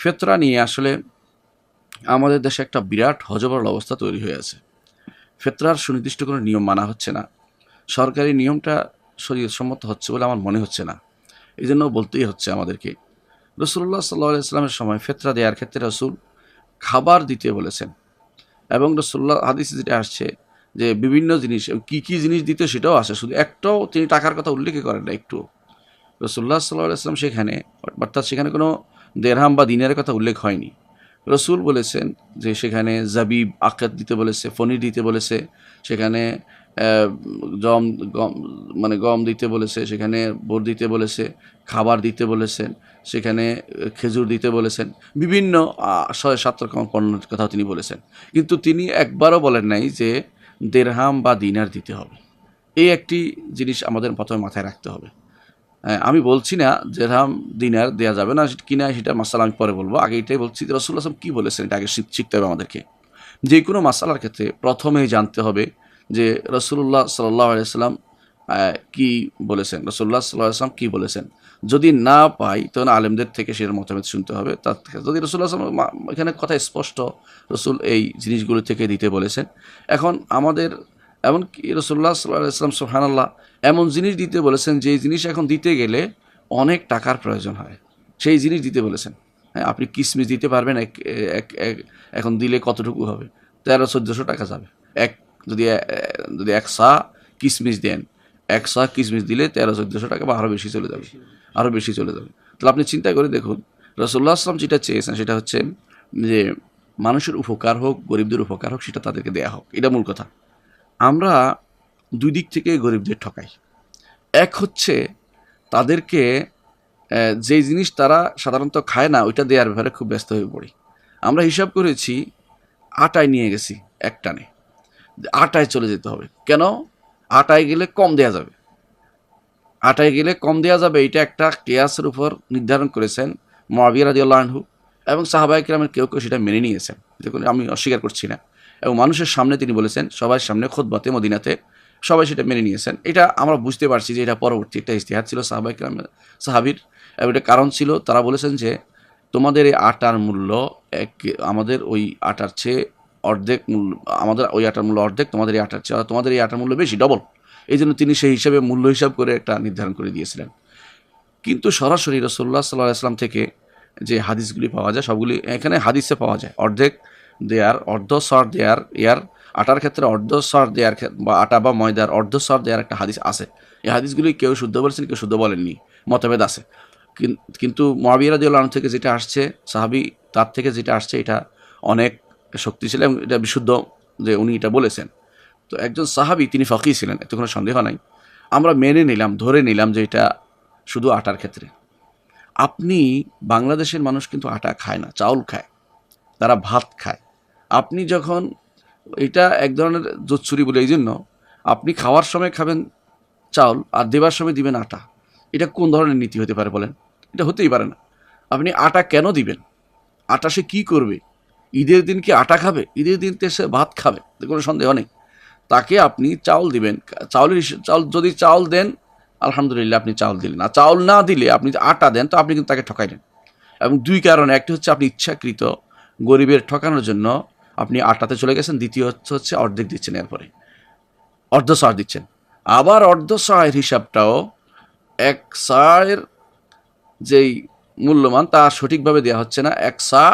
ফেতরা নিয়ে আসলে আমাদের দেশে একটা বিরাট হযবরল অবস্থা তৈরি হয়ে আছে। ফেতরার সুনির্দিষ্ট কোনো নিয়ম মানা হচ্ছে না। সরকারি নিয়মটা শরীয়তসম্মত হচ্ছে বলে আমার মনে হচ্ছে না। এজন্য বলতেই হচ্ছে আমাদেরকে। রাসূলুল্লাহ সাল্লাল্লাহু আলাইহি ওয়াসাল্লামের সময় ফেতরা দেওয়ার ক্ষেত্রে রাসূল খাবার দিতে বলেছেন এবং রাসূলুল্লাহ হাদিসে যেটা আসছে যে বিভিন্ন জিনিস কি, কি জিনিস দিত সেটাও আছে। শুধু একটাও তিনি টাকার কথা উল্লেখই করেন না একটুও। রাসূলুল্লাহ সাল্লাল্লাহু আলাইহি ওয়াসাল্লাম সেখানে অর্থাৎ সেখানে কোনো দিরহাম বা দিনারের কথা উল্লেখ হয়নি। রসুল বলেছেন যে সেখানে জাবিব আকাত দিতে বলেছে, ফনির দিতে বলেছে, সেখানে জম গম মানে গম দিতে বলেছে, সেখানে বোর দিতে বলেছে, খাবার দিতে বলেছেন, সেখানে খেজুর দিতে বলেছেন, বিভিন্ন ৬-৭ রকম পণ্যের কথাও তিনি বলেছেন। কিন্তু তিনি একবারও বলেন নাই যে দিরহাম বা দিনার দিতে হবে। এই একটি জিনিস আমাদের প্রথমে মাথায় রাখতে হবে। আমি বলছি না দিরহাম দিনার দেয়া যাবে না কিনা সেটা মাসালা আমি পরে বলবো। আগে এটাই বলছি যে রাসূলুল্লাহ সাল্লাল্লাহু আলাইহি ওয়াসাল্লাম কী বলেছেন এটা আগে শিখতে হবে আমাদেরকে। যে কোনো মাসালার ক্ষেত্রে প্রথমেই জানতে হবে যে রাসূলুল্লাহ সাল্লাল্লাহু আলাইহি ওয়াসাল্লাম কী বলেছেন, রাসূলুল্লাহ সাল্লাল্লাহু আলাইহি ওয়াসাল্লাম কী বলেছেন। যদি না পাই তখন আলেমদের থেকে সেটার মতামত শুনতে হবে। তার থেকে যদি রাসূলুল্লাহ সাল্লাল্লাহু আলাইহি ওয়াসাল্লাম এখানে কথা স্পষ্ট, রাসূল এই জিনিসগুলো থেকে দিতে বলেছেন। এখন আমাদের এমনকি রাসূলুল্লাহ সাল্লাল্লাহু আলাইহি ওয়াসাল্লাম সুবহানাল্লাহ এমন জিনিস দিতে বলেছেন যেই জিনিস এখন দিতে গেলে অনেক টাকার প্রয়োজন হয়, সেই জিনিস দিতে বলেছেন। হ্যাঁ, আপনি কিশমিশ দিতে পারবেন এখন দিলে কতটুকু হবে? ১৩00-১৪০০ টাকা যাবে। এক যদি যদি ১ সা কিশমিশ দেন, ১ সা কিশমিশ দিলে ১৩00-১৪০০ টাকা বা আরও বেশি চলে যাবে, আরও বেশি চলে যাবে। তাহলে আপনি চিন্তা করে দেখুন রাসূলুল্লাহ সাল্লাল্লাহু আলাইহি ওয়াসাল্লাম যেটা চেয়েছেন সেটা হচ্ছে যে মানুষের উপকার হোক, গরিবদের উপকার হোক, সেটা তাদেরকে দেয়া হোক। এটা মূল কথা। আমরা ২ দিক থেকে গরিবদের ঠকাই। এক হচ্ছে তাদেরকে যেই জিনিস তারা সাধারণত খায় না ওইটা দেওয়ার ব্যাপারে খুব ব্যস্ত হয়ে পড়ি। আমরা হিসাব করেছি আটায় নিয়ে গেছি একটানে, আটায় চলে যেতে হবে। কেন? আটায় গেলে কম দেয়া যাবে, আটায় গেলে কম দেয়া যাবে, এটা একটা কিয়াসের উপর নির্ধারণ করেছেন মুআবিয়া রাদিয়াল্লাহু আনহু এবং সাহাবায়ে কিরামের কেউ কেউ সেটা মেনে নিয়েছেন। দেখুন আমি অস্বীকার করছি না। এবং মানুষের সামনে তিনি বলেছেন, সবার সামনে খুতবাতে মদিনাতে সবাই সেটা মেনে নিয়েছেন। এটা আমরা বুঝতে পারছি যে এটা পরবর্তী একটা ইজতিহাদ ছিল সাহাবায়ে কিরামের, সাহাবীর। এবং এটা কারণ ছিল তারা বলেছেন যে তোমাদের এই আটার মূল্য আমাদের ওই আটার চেয়ে অর্ধেক মূল্য, আমাদের ওই আটার মূল্য অর্ধেক, তোমাদের এই আটার চেয়ে তোমাদের এই আটার মূল্য বেশি, ডবল। এই জন্য তিনি সেই হিসাবে মূল্য হিসাব করে একটা নির্ধারণ করে দিয়েছিলেন। কিন্তু সরাসরি রাসূলুল্লাহ সাল্লাল্লাহু আলাইহি ওয়াসাল্লাম থেকে যে হাদিসগুলি পাওয়া যায় সবগুলি এখানে হাদিসে পাওয়া যায়। অর্ধেক দেয়ার, অর্ধ সর দেয়ার, আটার ক্ষেত্রে অর্ধ সর দেয়ার বা আটা বা ময়দার অর্ধ সর দেয়ার একটা হাদিস আছে। এই হাদিসগুলি কেউ শুদ্ধ বলেছেন, কেউ শুদ্ধ বলেননি, মতভেদ আছে। কিন্তু মুআবিয়া রাদিয়াল্লাহু আনহু থেকে যেটা আসছে, সাহাবী তার থেকে যেটা আসছে এটা অনেক শক্তিশালী এবং এটা বিশুদ্ধ যে উনি এটা বলেছেন। তো একজন সাহাবী তিনি ফাকিহ ছিলেন, এতে কোনো সন্দেহ নাই। আমরা মেনে নিলাম, ধরে নিলাম যে এটা শুধু আটার ক্ষেত্রে। আপনি বাংলাদেশের মানুষ কিন্তু আটা খায় না, চাউল খায়, তারা ভাত খায়। আপনি যখন এটা এক ধরনের জোচ্চুরি বলে, এই জন্য আপনি খাওয়ার সময় খাবেন চাউল আর দেবার সময় দিবেন আটা। এটা কোন ধরনের নীতি হতে পারে বলেন? এটা হতেই পারে না। আপনি আটা কেন দিবেন? আটা সে কী করবে? ঈদের দিন কি আটা খাবে? ঈদের দিন তো সে ভাত খাবে, কোনো সন্দেহ নেই। তাকে আপনি চাউল দিবেন, চাউল যদি চাউল দেন আলহামদুলিল্লাহ আপনি চাউল দিলেন, আর চাউল না দিলে আপনি আটা দেন তো আপনি কিন্তু তাকে ঠকাইলেন। এবং ২ কারণে, একটি হচ্ছে আপনি ইচ্ছাকৃত গরিবের ঠকানোর জন্য আপনি আটাতে চলে গেছেন, দ্বিতীয় হচ্ছে অর্ধেক দিচ্ছেন, এরপরে অর্ধ সর দিচ্ছেন। আবার অর্ধ সহায়ের হিসাবটাও এক সায়ের যেই মূল্যমান তা সঠিকভাবে দেওয়া হচ্ছে না। এক সা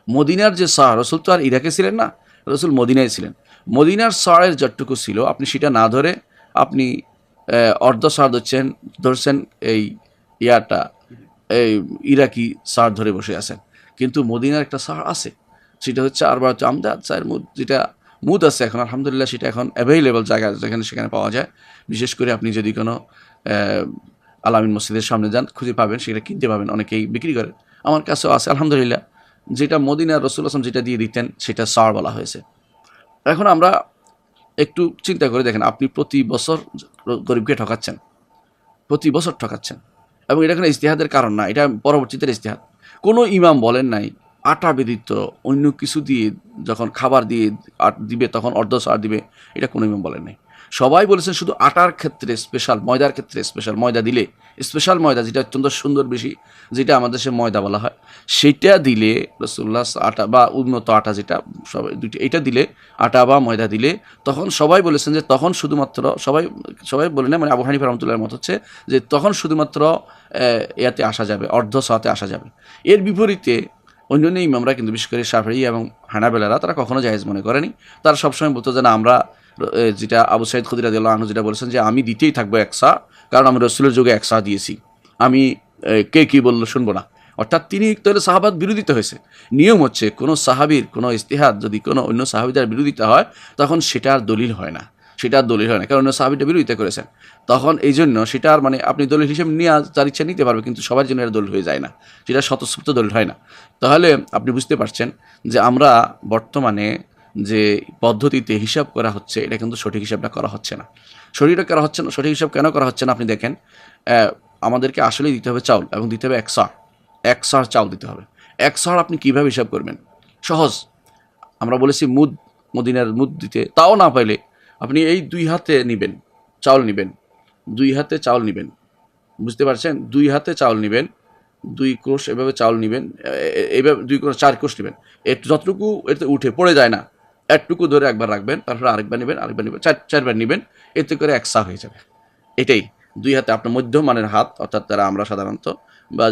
মদিনার যে সা, রসুল তো আর ইরাকে ছিলেন না, রসুল মদিনায় ছিলেন। মদিনার সায়ের যতটুকু ছিল আপনি সেটা না ধরে আপনি অর্ধ সার ধরছেন এই এই ইরাকি সার ধরে বসে আছেন। কিন্তু মদিনার একটা সার আছে, সেটা হচ্ছে আরবাত আমদাদ সায়ের মুদ, যেটা মুদ আছে এখন আলহামদুলিল্লাহ, সেটা এখন অ্যাভেইলেবল জায়গা যেখানে সেখানে পাওয়া যায়। বিশেষ করে আপনি যদি কোনো আলামিন মসজিদের সামনে যান খুঁজে পাবেন, সেটা কিনতে পাবেন, অনেকেই বিক্রি করে। আমার কাছেও আছে আলহামদুলিল্লাহ। যেটা মদিনার রাসূলুল্লাহ সাল্লাল্লাহু আলাইহি ওয়াসাল্লাম যেটা দিয়ে দিতেন সেটা সার বলা হয়েছে। এখন আমরা একটু চিন্তা করে দেখেন, আপনি প্রতি বছর গরিবকে ঠকাচ্ছেন, প্রতি বছর ঠকাচ্ছেন। এবং এটা কোনো ইজতিহাদের কারণ না, এটা পরবর্তীতে ইজতিহাদ। কোনো ইমাম বলেন নাই আটা ব্যতীত অন্য কিছু দিয়ে যখন খাবার দিয়ে দিবে তখন অর্ধ সার দিবে, এটা কোনো ইমাম বলেন নাই। সবাই বলেছেন শুধু আটার ক্ষেত্রে স্পেশাল, ময়দার ক্ষেত্রে স্পেশাল, ময়দা দিলে স্পেশাল ময়দা যেটা অত্যন্ত সুন্দর বেশি, যেটা আমাদের দেশে ময়দা বলা হয়, সেটা দিলে রাসূলুল্লাহ আটা বা উন্নত আটা যেটা, সবাই দুইটা এটা দিলে, আটা বা ময়দা দিলে, তখন সবাই বলেছেন যে তখন শুধুমাত্র সবাই সবাই বলে না, মানে আবু হানিফা রাহমাতুল্লাহর মত হচ্ছে যে তখন শুধুমাত্র ইয়াতে আসা যাবে, অর্ধ সাতে আসা যাবে। এর বিপরীতে অন্যান্য ইমামরা কিন্তু বিশেষ করে শাফিঈ এবং হানাবেলারা তারা কখনো জায়েজ মনে করেনি। তারা সবসময় বলতো যে না, আমরা যেটা আবু সাঈদ খুদরি রাদিয়াল্লাহু আনহু যেটা বলেছেন যে আমি দিতেই থাকবো একসা, কারণ আমি রসুলের যুগে একসা দিয়েছি, আমি কে কী বললো শুনবো না। অর্থাৎ তিনি তাহলে সাহাবাত বিরোধিতা হয়েছে। নিয়ম হচ্ছে কোনো সাহাবীর কোনো ইজতিহাদ যদি কোনো অন্য সাহাবীদের বিরোধিতা হয়, তখন সেটা আর দলিল হয় না, সেটা আর দলিল হয় না, কারণ অন্য সাহাবীটা বিরোধিতা করেছেন। তখন এই জন্য সেটা আর মানে আপনি দলিল হিসেবে নিয়ে তার ইচ্ছা নিতে পারবে, কিন্তু সবার জন্য এটা দলিল হয়ে যায় না, সেটা স্বতঃস্ফূর্ত দলিল হয় না। তাহলে আপনি বুঝতে পারছেন যে আমরা বর্তমানে যে পদ্ধতিতে হিসাব করা হচ্ছে, এটা কিন্তু সঠিক হিসাবটা করা হচ্ছে না। সঠিকটা করা হচ্ছে না, সঠিক হিসাব কেন করা হচ্ছে না আপনি দেখেন। আমাদেরকে আসলেই দিতে হবে চাউল, এবং দিতে হবে এক সার চাউল দিতে হবে। এক সার আপনি কীভাবে হিসাব করবেন? সহজ। আমরা বলেছি মুদ, মদিনার মুদ দিতে, তাও না পাইলে আপনি এই 2 হাতে নেবেন, চাউল নেবেন, 2 হাতে চাউল নেবেন, বুঝতে পারছেন? 2 হাতে চাউল নেবেন, 2 কোষ এভাবে চাউল নেবেন, এইভাবে 2 কোষ 4 কোষ নেবেন। একটু যতটুকু এতে উঠে পড়ে যায় না, একটুকু ধরে একবার রাখবেন, তারপরে আরেকবার নেবেন, চারবার নেবেন, এতে করে এক সা হয়ে যাবে। এটাই 2 হাতে আপনার মধ্যম মানের হাত, অর্থাৎ তারা আমরা সাধারণত বা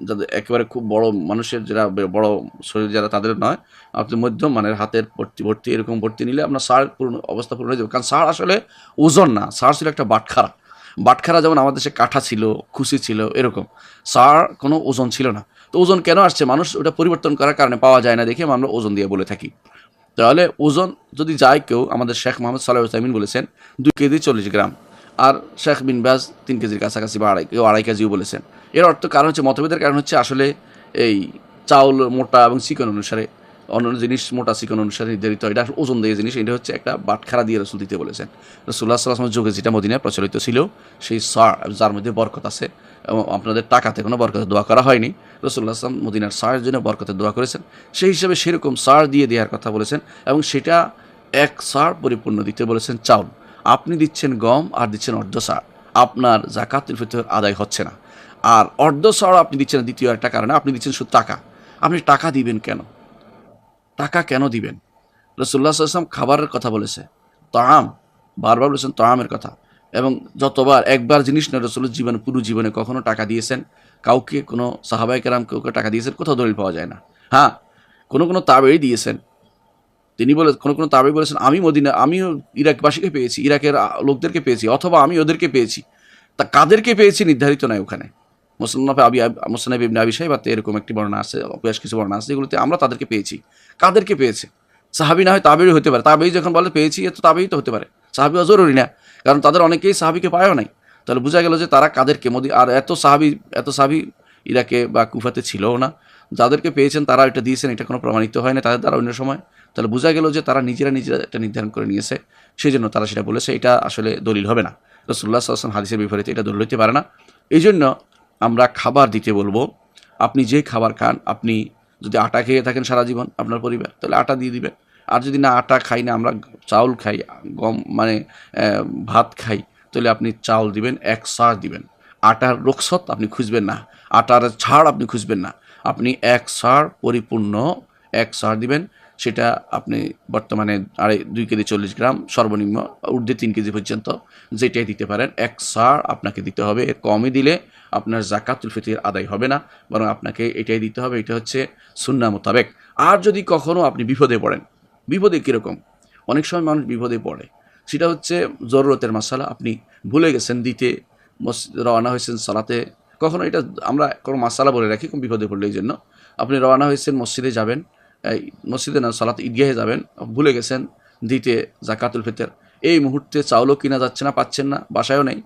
যাদের একেবারে খুব বড় মানুষের, যারা বড় শরীর যারা, তাদের নয়, আপনি মধ্যম মানের হাতের ভর্তি এরকম ভর্তি নিলে আপনার সার পূর্ণ অবস্থা পূর্ণ হয়ে যাবে। কারণ সার আসলে ওজন না, সার ছিল একটা বাটখারা। বাটখারা যেমন আমাদের দেশে কাঠা ছিল, খুশি ছিল, এরকম সার কোনো ওজন ছিল না। তো ওজন কেন আসছে? মানুষ ওটা পরিবর্তন করার কারণে, পাওয়া যায় না দেখে আমরা ওজন দিয়ে বলে থাকি। তাহলে ওজন যদি যায় কেউ, আমাদের শেখ মোহাম্মদ সালেহ উসাইমিন বলেছেন 2 কেজি 40 গ্রাম, আর শেখ বিন বাজ 3 কেজির কাছাকাছি বা কেউ 2.5 কেজিও বলেছেন। এর অর্থ কারণ হচ্ছে, মতভেদের কারণ হচ্ছে আসলে এই চাউল মোটা এবং চিকন অনুসারে, অন্যান্য জিনিস মোটা চিকন অনুসারে নির্ধারিত হয়। এটা ওজন দিয়ে জিনিস, এটা হচ্ছে একটা বাটখারা দিয়ে রসুল দিতে বলেছেন। রসুল্লাহ সাল্লাল্লাহু আলাইহি ওয়াসাল্লামের যুগে যেটা মদিনায় প্রচলিত ছিল, সেই সার যার মধ্যে বরকত আছে, এবং আপনাদের টাকাতে কোনো বরকতের দোয়া করা হয়নি, রসুল্লাহ সাল্লাম মদিনার সারের জন্য বরকতের দোয়া করেছেন। সেই হিসাবে সেরকম সার দিয়ে দেওয়ার কথা বলেছেন, এবং সেটা এক সার পরিপূর্ণ দিতে বলেছেন চাউল। আপনি দিচ্ছেন গম আর দিচ্ছেন অর্ধ সার, আপনার যাকাতুল ফিতর আদায় হচ্ছে না। আর অর্ধ সার আপনি দিচ্ছেন দ্বিতীয় একটা কারণে, আপনি দিচ্ছেন শুধু টাকা। আপনি টাকা দিবেন কেন? টাকা কেন দিবেন? রাসূলুল্লাহ সাল্লাল্লাহু আলাইহি ওয়াসাল্লাম খাবারের কথা বলেছে, তাআম, বারবার বলেছেন তাআমের কথা। এবং যতবার, একবার জিনিস না, রাসূলের জীবনে, পুরো জীবনে কখনো টাকা দিয়েছেন কাউকে, কোনো সাহাবায়ে কেরাম কাউকে টাকা দিয়েছেন? কোথাও দলিল পাওয়া যায় না। হ্যাঁ, কোনো তাবেঈ দিয়েছেন। তিনি বলে, কোনো তাবেঈ বলেছেন আমিও ইরাকবাসীকে পেয়েছি, ইরাকের লোকদেরকে পেয়েছি, অথবা আমি ওদেরকে পেয়েছি। তা কাদেরকে পেয়েছি নির্ধারিত নাই ওখানে। মুসনাদ ইবনে আবি শাইবাতে এরকম একটি বর্ণনা আছে, বেশ কিছু বর্ণনা আছে, যেগুলোতে আমরা তাদেরকে পেয়েছি। কাদেরকে পেয়েছে? সাহাবী না হয় তাবেঈ হতে পারে। তাবেঈ যখন বলে পেয়েছি, এ তো তাবেঈ তো হতে পারে, সাহাবীও জরুরি না, কারণ তাদের অনেকেই সাহাবীকে পায়ও নাই। তাহলে বোঝা গেল যে তারা কাদেরকে, আর এত সাহাবী ইরাকে বা কুফাতে ছিলও না। যাদেরকে পেয়েছেন তারা এটা দিয়েছেন, এটা কোনো প্রমাণিত হয় না তাদের দ্বারা অন্য সময়। তাহলে বোঝা গেল যে তারা নিজেরা একটা নির্ধারণ করে নিয়েছে, সেই জন্য তারা সেটা বলেছে। এটা আসলে দলিল হবে না, রাসূলুল্লাহ সাল্লাল্লাহু আলাইহি ওয়াসাল্লাম হাদিসের বিপরীতে এটা দলিল হতে পারে না। এই জন্য আমরা খাবার দিতে বলবো। আপনি যে খাবার খান, আপনি যদি আটা খেয়ে থাকেন সারা জীবন আপনার পরিবার, তাহলে আটা দিয়ে দিবেন। আর যদি না, আটা খাই না, আমরা চাউল খাই, গম মানে ভাত খাই, তাহলে আপনি চাউল দিবেন, এক সার দিবেন। আটার রুখসত আপনি খুঁজবেন না, আটার ছাড় আপনি খুঁজবেন না, আপনি এক সার পরিপূর্ণ এক সার দিবেন। সেটা আপনি বর্তমানে 2 কেজি 40 গ্রাম, সর্বনিম্ন ঊর্ধ্বে 3 কেজি পর্যন্ত যেটাই দিতে পারেন, এক সার আপনাকে দিতে হবে। এর কমই দিলে আপনার যাকাতুল ফিতর আদায় হবে না, বরং আপনাকে এটাই দিতে হবে। এটা হচ্ছে সুন্নাহ মোতাবেক। আর যদি কখনও আপনি বিপদে পড়েন, বিপদে কীরকম? অনেক সময় মানুষ বিপদে পড়ে, সেটা হচ্ছে জরুরতের মাসালা, আপনি ভুলে গেছেন দিতে, রওনা হয়েছেন সালাতে। কখনো এটা আমরা কোনো মাসালা বলে রাখি, কোন বিপদে পড়লে, এই জন্য আপনি রওনা হয়েছেন, মসজিদে যাবেন, এই মসজিদে না, সালাত ঈদগাহে যাবেন, ভুলে গেছেন দিতে যাকাতুল ফিতর। এই মুহূর্তে চাউলও কিনা যাচ্ছে না, পাচ্ছেন না, বাসায়ও নেই,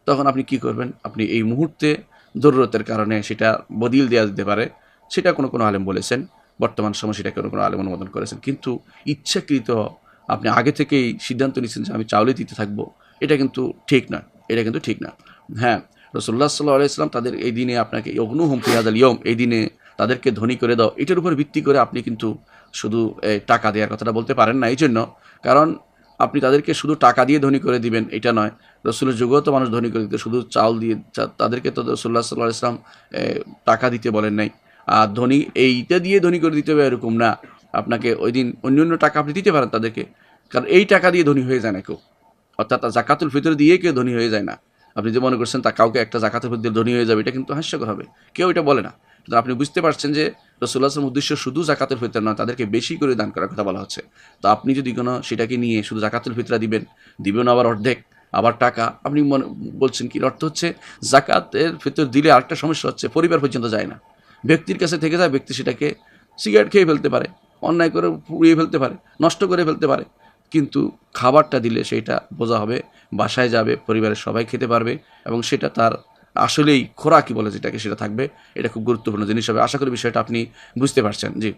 তখন আপনি কি করবেন? আপনি এই মুহূর্তে জরুরতের কারণে সেটা বদিল দেওয়া যেতে পারে, সেটা কোনো আলেম বলেছেন। বর্তমান সময় সেটা কোনো আলেম অনুমোদন করেছেন। কিন্তু ইচ্ছাকৃত আপনি আগে থেকেই সিদ্ধান্ত নিচ্ছেন যে আমি চাউলে দিতে থাকবো, এটা কিন্তু ঠিক না, এটা কিন্তু ঠিক না। হ্যাঁ, রাসূলুল্লাহ সাল্লাল্লাহু আলাইহি ওয়াসাল্লাম তাদের এই দিনে আপনাকে ইগনুহুম ফি হাযাল ইয়াউম, এই দিনে তাদেরকে ধনী করে দাও, এটার উপর ভিত্তি করে আপনি কিন্তু শুধু টাকা দেওয়ার কথাটা বলতে পারেন না। এই জন্য, কারণ আপনি তাদেরকে শুধু টাকা দিয়ে ধনী করে দিবেন এটা নয়। রসুলের যুগেও তো মানুষ ধনী করে দিত শুধু চাল দিয়ে, তাদেরকে তো রসুল্লাহ সাল্লাহ ইসলাম টাকা দিতে বলেন নাই। আর ধনী এইটা দিয়ে ধনী করে দিতে হবে এরকম না, আপনাকে ওই দিন অন্য টাকা আপনি দিতে পারেন তাদেরকে, কারণ এই টাকা দিয়ে ধনী হয়ে যায় না কেউ, অর্থাৎ জাকাতুল ফিতর দিয়ে কেউ ধনী হয়ে যায় না। আপনি যে মনে করছেন তা কাউকে একটা জাকাতুল ফিতর দিয়ে ধনী হয়ে যাবে, এটা কিন্তু হাস্যকর হবে, কেউ এটা বলে না। তো আপনি বুঝতে পারছেন যে রাসূলুল্লাহ সাল্লাল্লাহু আলাইহি ওয়াসাল্লামের উদ্দেশ্য শুধু জাকাতুল ফিতর নয়, তাদেরকে বেশি করে দান করার কথা বলা হচ্ছে। তো আপনি যদি কোনো সেটাকে নিয়ে শুধু জাকাতুল ফিতরা দিবেন আবার অর্ধেক, আবার টাকা, আপনি মনে বলছেন কি অর্থ হচ্ছে জাকাতের ফিতর দিলে আরেকটা সমস্যা হচ্ছে পরিবার পর্যন্ত যায় না, ব্যক্তির কাছে থেকে যায়, ব্যক্তি সেটাকে সিগারেট খেয়ে ফেলতে পারে, অন্যায় করে পুড়িয়ে ফেলতে পারে, নষ্ট করে ফেলতে পারে। কিন্তু খাবারটা দিলে সেটা বোঝা হবে, বাসায় যাবে, পরিবারের সবাই খেতে পারবে এবং সেটা তার আসলেই খোরাকি বলে যেটাকে সেটা থাকবে। এটা খুব গুরুত্বপূর্ণ জিনিস হবে। আশা করি বিষয়টা আপনি বুঝতে পারছেন। জি।